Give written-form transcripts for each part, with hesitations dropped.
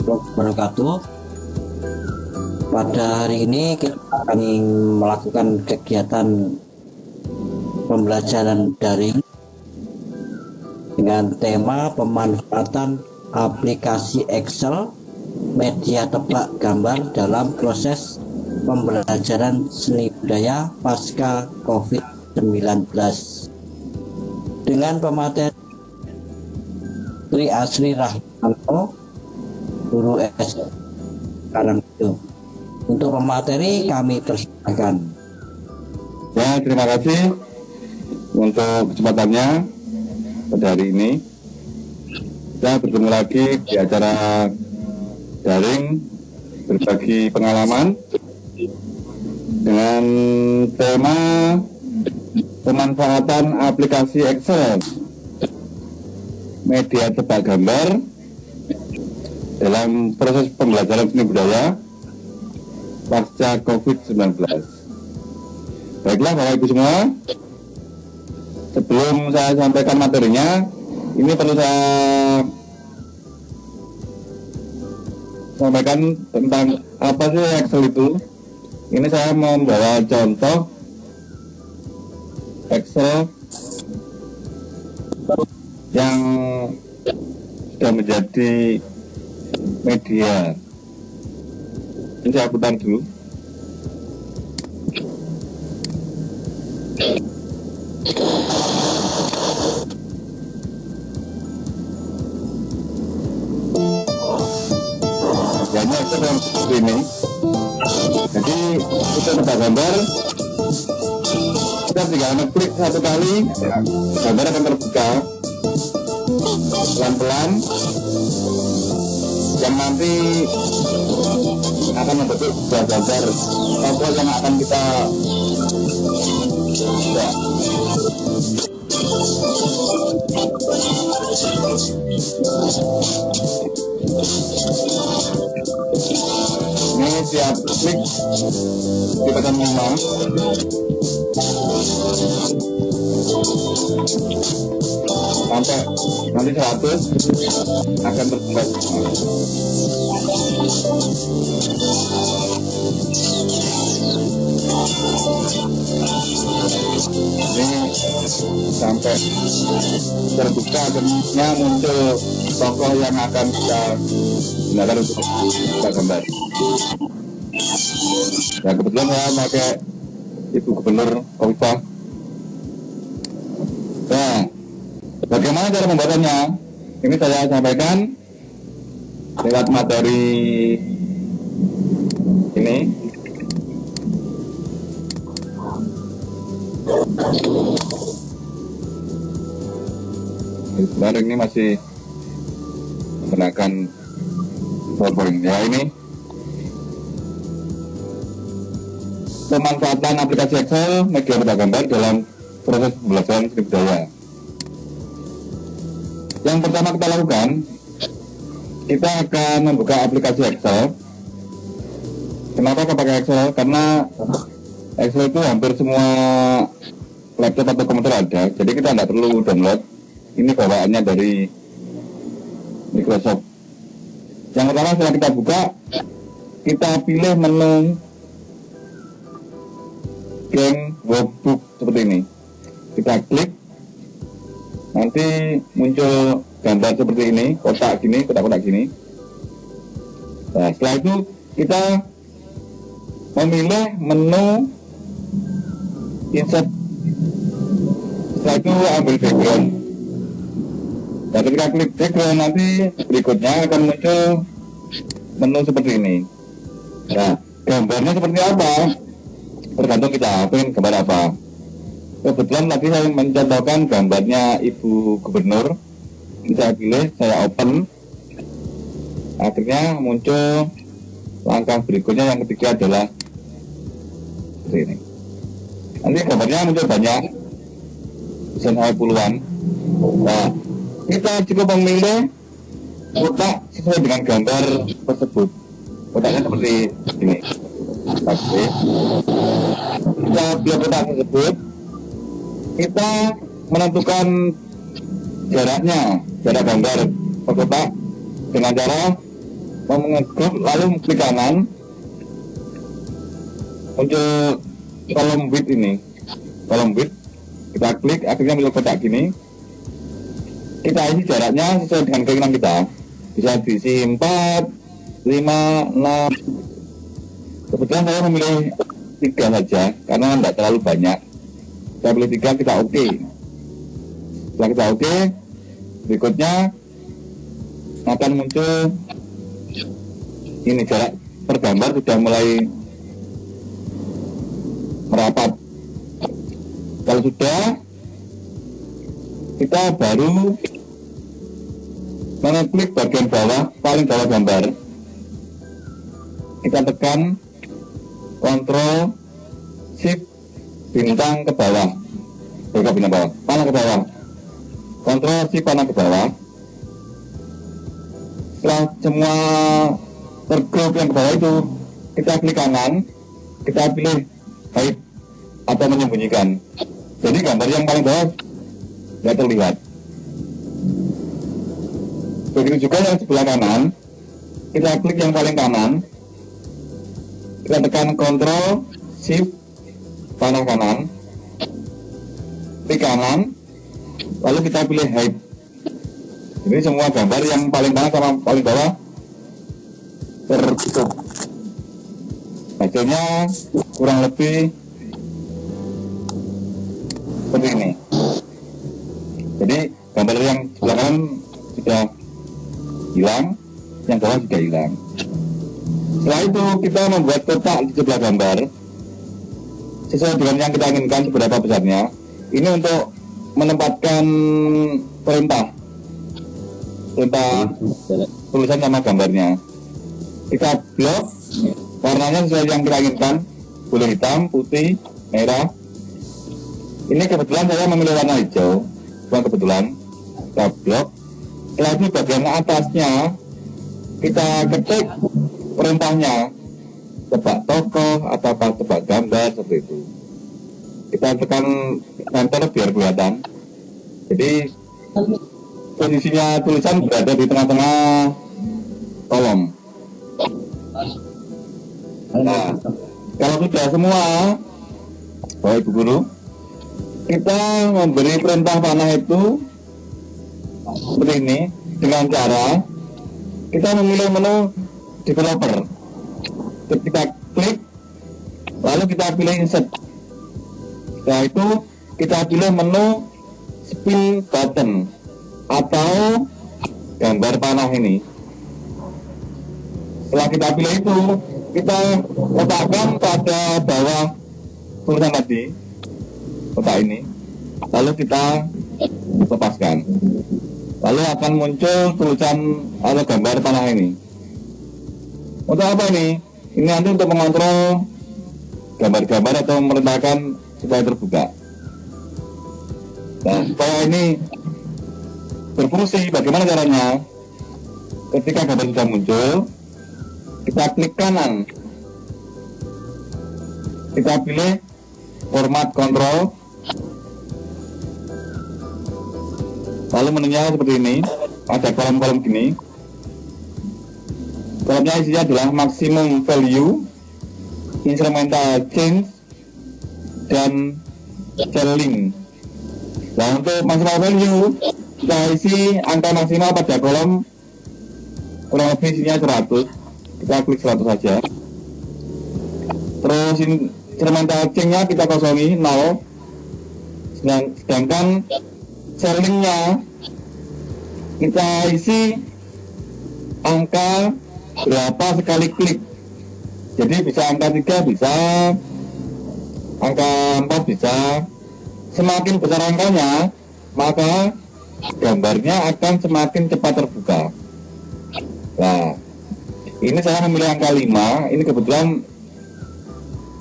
wabarakatuh. Pada hari ini kita akan melakukan kegiatan pembelajaran daring dengan tema pemanfaatan aplikasi Excel media tebak gambar dalam proses pembelajaran seni budaya pasca COVID-19 dengan pemateri Tri Asri Rahmanto, guru S Karangrejo. Untuk pemateri kami persilakan. Ya, terima kasih untuk kesempatannya pada hari ini. Kita bertemu lagi di acara daring berbagi pengalaman dengan tema pemanfaatan aplikasi Excel media tebak gambar dalam proses pembelajaran seni budaya pasca COVID-19. Baiklah Bapak Ibu semua, sebelum saya sampaikan materinya, ini perlu saya sampaikan tentang apa sih Excel itu. Ini saya membawa contoh Excel yang sudah menjadi media. Ini saya putar dulu. Gambarnya seperti ini. Jadi kita tebak gambar, kita tinggal ngeklik satu kali, gambar akan terbuka pelan-pelan, yang nanti akan membentuk sebuah gambar tokoh yang akan kita ya. Ini siap klik di button 5 sampai nanti 100 akan terbuka semua. Ini sampai terbuka akhirnya muncul tokoh yang akan kita gunakan untuk kita gambar. Ya kebetulan saya pakai Ibu Gubernur Khofifah. Nah, bagaimana cara membuatnya? Ini saya sampaikan lewat materi ini. Sebenarnya ini masih menggunakan PowerPoint. Ya, ini pemanfaatan aplikasi Excel media tebak gambar dalam proses pembelajaran seni budaya. Yang pertama kita lakukan, kita akan membuka aplikasi Excel. Kenapa kita pakai Excel? Karena Excel itu hampir semua laptop atau komputer ada, jadi kita tidak perlu download. Ini bawaannya dari Microsoft. Yang pertama setelah kita buka, kita pilih menu Game Workbook seperti ini. Kita klik, nanti muncul gambar seperti ini, kotak gini, kotak-kotak gini. Nah, setelah itu kita memilih menu Insert. Setelah itu ambil background. Dan ketika klik background, nanti berikutnya akan muncul menu seperti ini. Nah, gambarnya seperti apa? Tergantung kita ingin gambar apa. Kebetulan tadi saya mencontohkan gambarnya Ibu Gubernur. Ini saya pilih, saya open. Akhirnya muncul langkah berikutnya, yang ketiga adalah seperti ini. Nanti gambarnya muncul banyak, bisa sampai puluhan. Nah, kita cukup memilih kotak sesuai dengan gambar tersebut. Kotaknya seperti ini. Oke. Kita pilih kotak tersebut. Kita menentukan jaraknya, jarak gambar per kotak dengan cara mau ngegroup, lalu klik kanan, muncul kolom width ini, kolom width, kita klik, akhirnya muncul kotak gini. Kita isi jaraknya sesuai dengan keinginan kita, bisa diisi 4, 5, 6. Kebetulan saya memilih 3 saja karena tidak terlalu banyak. Kita pilih 3, kita oke. Setelah kita oke, berikutnya akan muncul ini, jarak per gambar sudah mulai merapat. Kalau sudah, kita baru mengeklik bagian bawah, paling bawah gambar. Kita tekan Ctrl Shift bintang ke bawah, bukan bintang bawah, panah ke bawah. Ctrl Shift panah ke bawah. Setelah semua tergroup yang ke bawah itu, kita klik kanan, kita pilih hide atau menyembunyikan. Jadi gambar yang paling bawah tidak terlihat. Begitu juga yang sebelah kanan, kita klik yang paling kanan, kita tekan Ctrl Shift panah kanan, klik kanan, lalu kita pilih hide. Jadi semua gambar yang paling kanan sama paling bawah tertutup. Hasilnya kurang lebih seperti ini. Jadi gambar yang sebelah kanan sudah hilang, yang bawah juga hilang. Setelah itu kita membuat kotak di sebelah gambar sesuai dengan yang kita inginkan seberapa besarnya. Ini untuk menempatkan perintah tulisan sama gambarnya. Kita blok warnanya sesuai yang kita inginkan, boleh hitam, putih, merah. Ini kebetulan saya memilih warna hijau, bukan kebetulan. Kita blok. Setelah itu bagian atasnya kita ketik perintahnya, tebak tokoh atau tebak gambar seperti itu. Kita tekan enter biar kelihatan. Jadi posisinya tulisan berada di tengah-tengah kolom. Nah, kalau sudah semua, Bapak Ibu Guru, kita memberi perintah panah itu seperti ini dengan cara kita memilih menu developer. Kita klik, lalu kita pilih insert. Setelah itu kita pilih menu spin button atau gambar panah ini. Setelah kita pilih itu, kita letakkan pada bawah tulisan tadi, kotak ini, lalu kita lepaskan. Lalu akan muncul tulisan atau gambar panah ini. Untuk apa ini? Ini nanti untuk mengontrol gambar-gambar atau memerintahkan supaya terbuka. Nah, supaya ini berfungsi, bagaimana caranya? Ketika gambar sudah muncul, kita klik kanan, kita pilih format kontrol, lalu menunya seperti ini, ada kolom-kolom gini. Kolomnya isinya adalah maximum value, incremental change, dan ceiling. Nah, untuk maximal value kita isi angka maksimal pada kolom kurang lebih isinya 100. Kita klik 100 saja. Terus incremental change-nya kita kosongi 0. Sedangkan ceiling-nya kita isi angka berapa sekali klik. Jadi bisa angka 3, bisa angka 4, bisa. Semakin besar angkanya, maka gambarnya akan semakin cepat terbuka. Nah, ini saya memilih angka 5. Ini kebetulan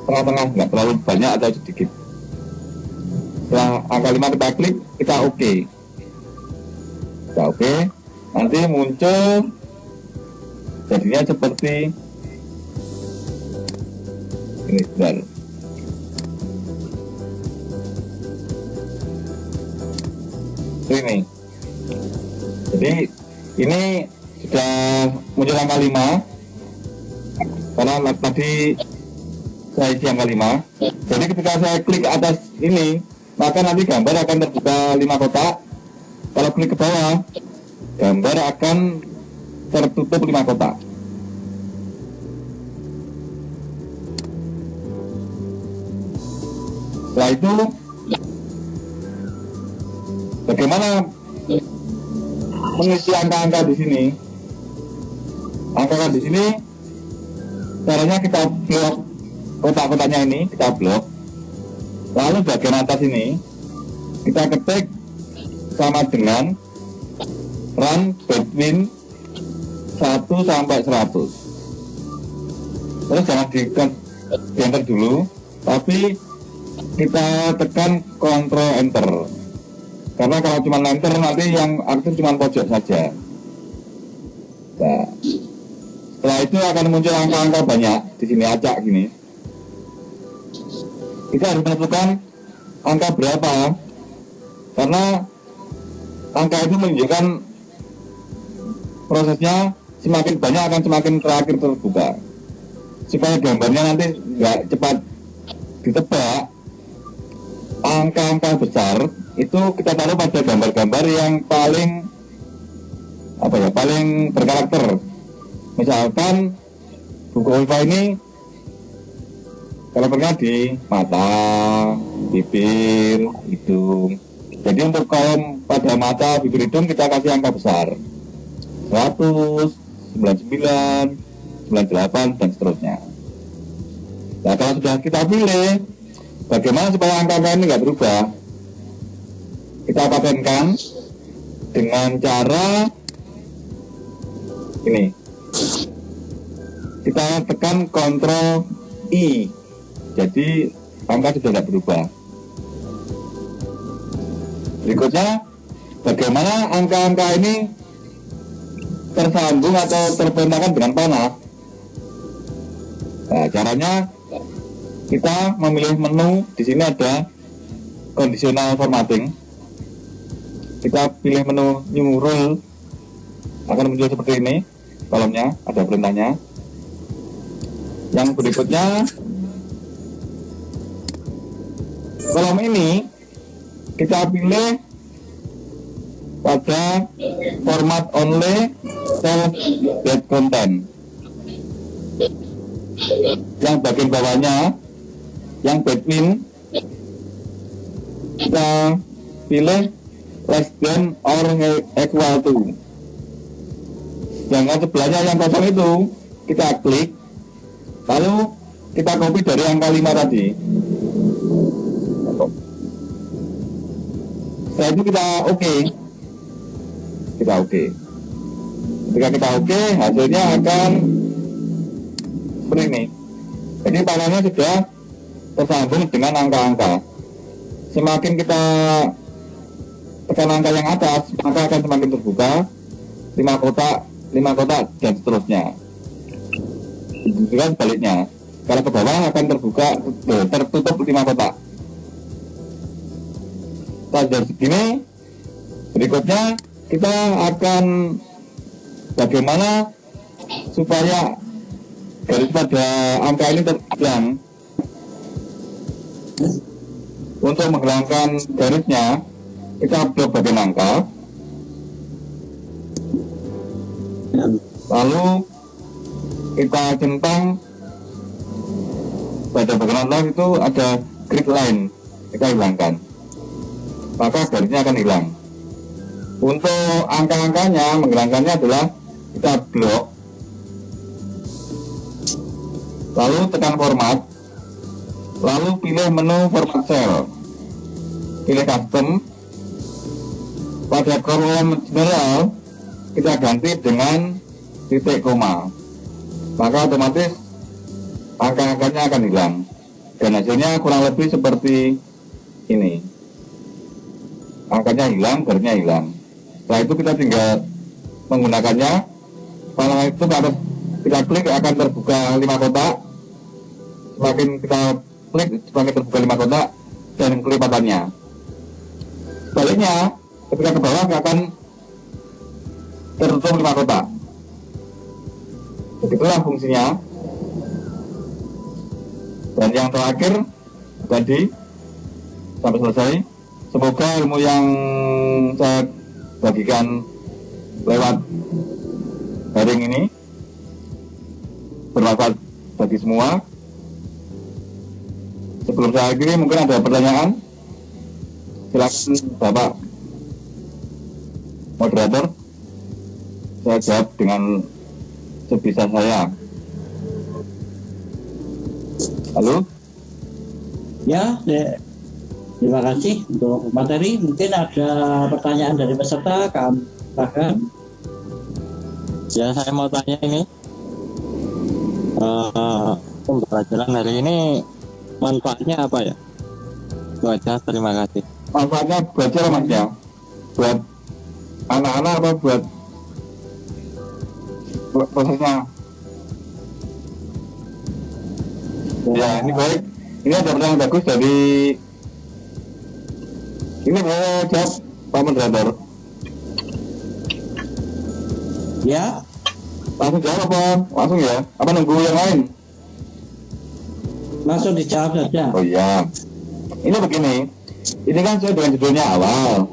tengah-tengah, nggak terlalu banyak atau sedikit. Setelah angka 5 kita klik, kita oke. Kita oke, nanti muncul jadinya seperti ini. Sebentar. Ini. Jadi ini sudah muncul angka 5 karena tadi saya isi angka 5. Jadi ketika saya klik atas ini, maka nanti gambar akan terbuka 5 kotak. Kalau klik ke bawah, gambar akan tertutup 5 kotak. Setelah itu, bagaimana mengisi angka-angka di sini? Angka-angka di sini caranya kita blok kotak-kotaknya ini, kita blok. Lalu bagian atas ini kita ketik sama dengan run between 1 sampai 100. Terus jangan di enter dulu, tapi kita tekan Ctrl Enter. Karena kalau cuma enter nanti yang aktif cuma pojok saja. Nah, setelah itu akan muncul angka-angka banyak di sini, acak gini. Kita harus menentukan angka berapa, karena angka itu menunjukkan prosesnya semakin banyak akan semakin terakhir terbuka. Supaya gambarnya nanti nggak cepat ditebak, angka-angka besar itu kita taruh pada gambar-gambar yang paling paling berkarakter. Misalkan buku Ulfa ini karakternya di mata, bibir, hidung. Jadi untuk kolom pada mata, bibir, hidung kita kasih angka besar 100, 99, 98 dan seterusnya. Nah, kalau sudah kita pilih, bagaimana supaya angka-angka ini nggak berubah? Kita patenkan dengan cara ini. Kita tekan Ctrl I, jadi angka sudah tidak berubah. Berikutnya, bagaimana angka-angka ini tersambung atau terbentangkan dengan panah? Nah, caranya kita memilih menu. Di sini ada conditional formatting. Kita pilih menu new rule, akan muncul seperti ini kolomnya, ada perintahnya. Yang berikutnya, kolom ini kita pilih pada format only self that content. Yang bagian bawahnya, yang between, kita pilih less than or equal to. Sedangkan sebelahnya yang kosong itu kita klik, lalu kita copy dari angka 5 tadi. Setelah itu kita oke. Ketika kita oke, hasilnya akan seperti ini. Jadi panelnya sudah tersambung dengan angka-angka. Semakin kita tekan angka yang atas, maka akan semakin terbuka 5 kotak dan seterusnya. Juga sebaliknya, kalau ke bawah akan terbuka tertutup 5 kotak. Dari segini, berikutnya kita akan bagaimana supaya garis pada angka ini terhilang. Untuk menghilangkan garisnya, kita blok bagian angka, lalu kita centang pada bagian atas itu ada grid line, kita hilangkan, maka garisnya akan hilang. Untuk angka-angkanya, menghilangkannya adalah kita blok, lalu tekan format, lalu pilih menu format cell, pilih custom. Pada kolom general kita ganti dengan titik koma, maka otomatis angka-angkanya akan hilang dan hasilnya kurang lebih seperti ini. Angkanya hilang, garisnya hilang. Setelah itu kita tinggal menggunakannya. Panel itu harus kita klik akan terbuka 5 kotak. Semakin kita klik semakin terbuka 5 kotak dan kelipatannya. Sebaliknya, ketika ke bawah akan tertutup 5 kotak. Begitulah fungsinya. Dan yang terakhir tadi sampai selesai. Semoga ilmu yang saya bagikan lewat daring ini bermanfaat bagi semua. Sebelum saya akhiri, mungkin ada pertanyaan. Silakan Bapak moderator, saya jawab dengan sebisa saya. Halo? Ya, terima kasih untuk materi. Mungkin ada pertanyaan dari peserta, kami silakan. Ya, saya mau tanya ini, pembelajaran hari ini manfaatnya apa ya? Itu aja, terima kasih. Manfaatnya belajar Mas ya? Buat anak-anak apa buat prosesnya? Ya, ini baik. Ini ada pertanyaan bagus dari ini mau jawab Pak Moderator. Ya, Langsung jawab apa? Langsung ya? Apa nunggu yang lain? langsung dijawab saja. Oh iya. Ini begini. Ini kan saya dengan judulnya awal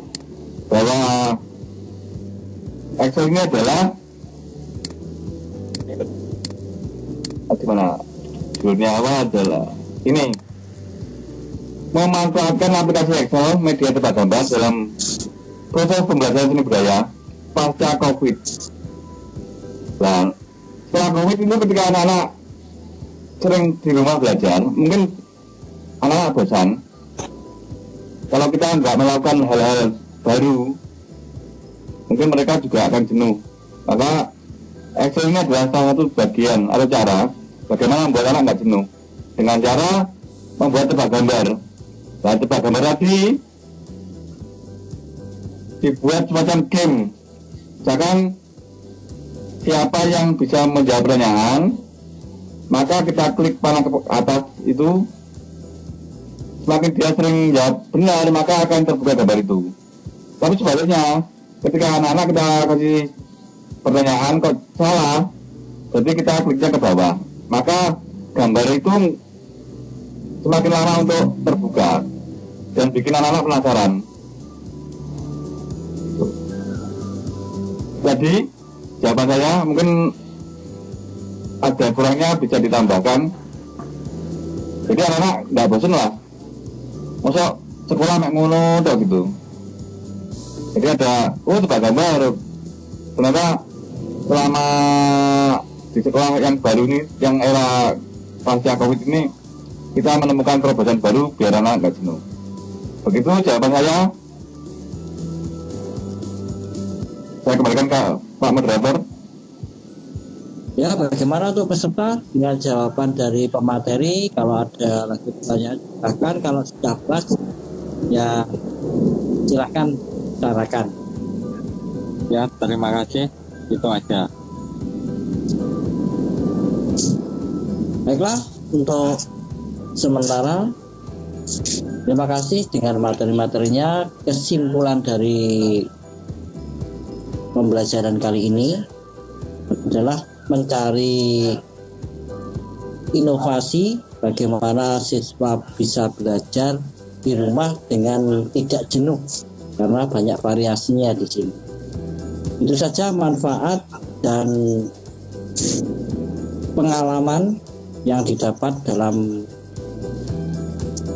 bahwa Excel ini adalah gimana? Judulnya awal adalah ini memanfaatkan aplikasi Excel media tebak gambar dalam proses pembelajaran seni budaya pasca COVID. Nah, setelah COVID ini ketika anak-anak sering di rumah belajar, mungkin anak-anak bosan. Kalau kita nggak melakukan hal-hal baru, mungkin mereka juga akan jenuh. Maka Excel ini adalah salah satu bagian atau cara bagaimana membuat anak nggak jenuh dengan cara membuat tebak gambar. Nah, tebak gambar tadi dibuat semacam game. Misalkan siapa yang bisa menjawab pertanyaan, maka kita klik panah ke atas itu. Semakin dia sering jawab benar, maka akan terbuka gambar itu. Tapi sebaliknya, ketika anak-anak kita kasih pertanyaan kok salah, jadi kita kliknya ke bawah, maka gambar itu semakin lama untuk terbuka dan bikin anak-anak penasaran. Jadi jawaban saya mungkin ada kurangnya bisa ditambahkan. Jadi anak-anak nggak bosan lah. Masa sekolah mek ngono tok gitu. Jadi ada tebak gambar. Ternyata selama di sekolah yang baru ini, yang era pasca COVID ini, kita menemukan terobosan baru biar anak nggak jenuh. Begitu jawaban saya. Saya kembalikan ke Pak Moderator. Ya, bagaimana untuk peserta dengan jawaban dari pemateri? Kalau ada lagi pertanyaan, bahkan kalau sudah pas, ya silahkan utarakan. Ya, terima kasih. Itu aja. Baiklah, untuk sementara terima kasih dengan materi-materinya. Kesimpulan dari pembelajaran kali ini adalah mencari inovasi bagaimana siswa bisa belajar di rumah dengan tidak jenuh karena banyak variasinya di sini. Itu saja manfaat dan pengalaman yang didapat dalam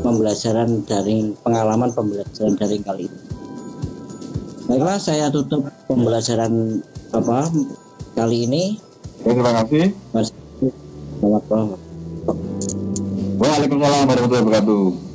pembelajaran daring kali ini. Baiklah, saya tutup pembelajaran kali ini. Terima kasih. Selamat malam. Waalaikumsalam warahmatullahi wabarakatuh.